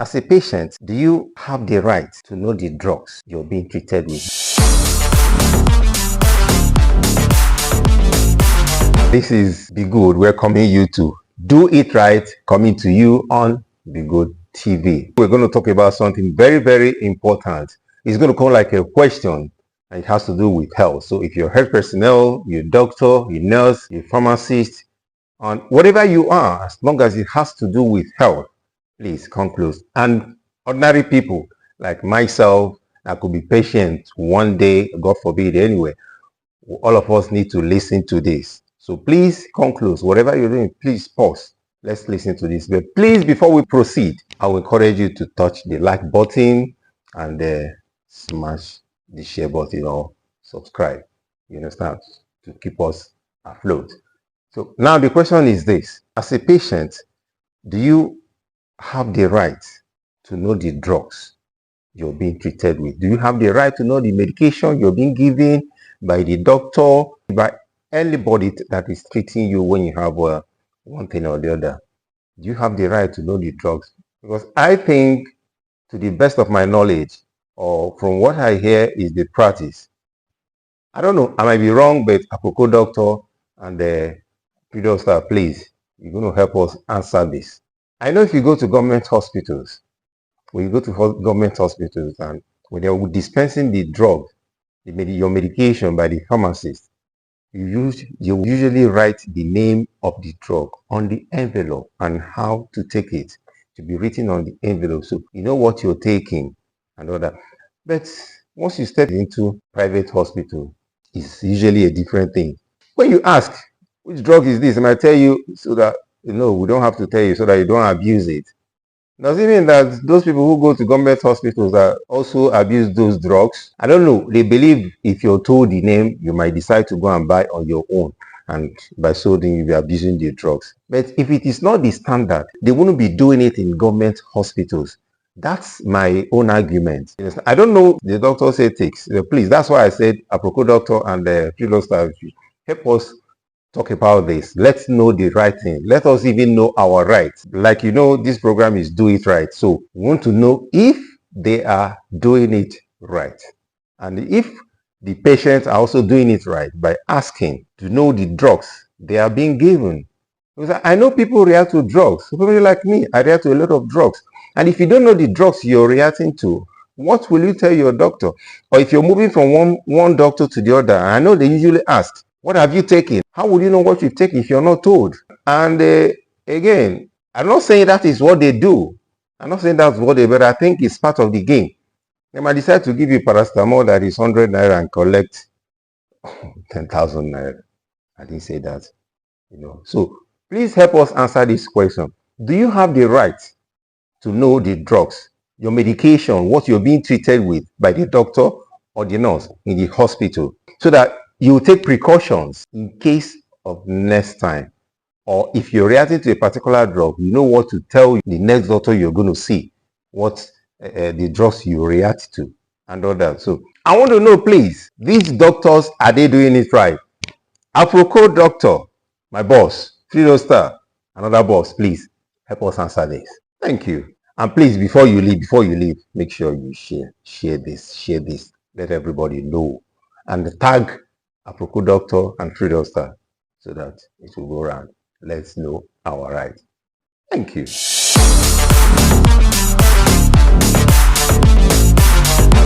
As a patient, do you have the right to know the drugs you're being treated with? This is Be Good, welcoming you to Do It Right, coming to you on Be Good TV. We're going to talk about something very, very important. It's going to come like a question, and it has to do with health. So if you're health personnel, you're a doctor, you're a nurse, you're a pharmacist, and whatever you are, as long as it has to do with health, please come close. And ordinary people like myself, I could be patient one day, God forbid, anyway. All of us need to listen to this. So please come close. Whatever you're doing, please pause. Let's listen to this. But please, before we proceed, I will encourage you to touch the like button and smash the share button or subscribe. You understand? To keep us afloat. So now the question is this. As a patient, do you have the right to know the drugs you're being treated with? Do you have the right to know the medication you're being given by the doctor, by anybody that is treating you when you have one thing or the other? Do you have the right to know the drugs? Because I think, to the best of my knowledge, or from what I hear is the practice. I don't know, I might be wrong, but Apoko doctor and the previous star, please, you're going to help us answer this. I know if you go to government hospitals, when you go to government hospitals and when they're dispensing the drug, your medication by the pharmacist, you usually write the name of the drug on the envelope and how to take it to be written on the envelope, so you know what you're taking and all that. But once you step into private hospital, it's usually a different thing. When you ask, which drug is this, and I tell you, so that we don't have to tell you, so that you don't abuse it. Does it mean that those people who go to government hospitals that also abuse those drugs? I don't know. They believe if you're told the name, you might decide to go and buy on your own. And by so doing, you'll be abusing the drugs. But if it is not the standard, they wouldn't be doing it in government hospitals. That's my own argument. I don't know the doctor's ethics. Please, that's why I said, Apropos doctor and the previous staff, help us talk about this. Let's know the right thing. Let us even know our rights. Like, this program is Do It Right. So we want to know if they are doing it right. And if the patients are also doing it right by asking to know the drugs they are being given. Because I know people react to drugs. People like me, I react to a lot of drugs. And if you don't know the drugs you're reacting to, what will you tell your doctor? Or if you're moving from one doctor to the other, I know they usually ask, what have you taken? How would you know what you've taken if you're not told? And again, I'm not saying that is what they do. I'm not saying that's what they do, but I think it's part of the game. They might decide to give you paracetamol that is 100 naira and collect 10,000 naira. I didn't say that. So please help us answer this question. Do you have the right to know the drugs, your medication, what you're being treated with by the doctor or the nurse in the hospital, so that you will take precautions in case of next time? Or if you're reacting to a particular drug, you know what to tell the next doctor you're going to see, what the drugs you react to and all that. So I want to know, please, these doctors, are they doing it right? Apropos doctor, my boss, Freedom Star, another boss, please help us answer this. Thank you. And please, before you leave, make sure you share this, let everybody know, and tag Apropos doctor and Freedom Star so that it will go around. Let's know our right. Thank you.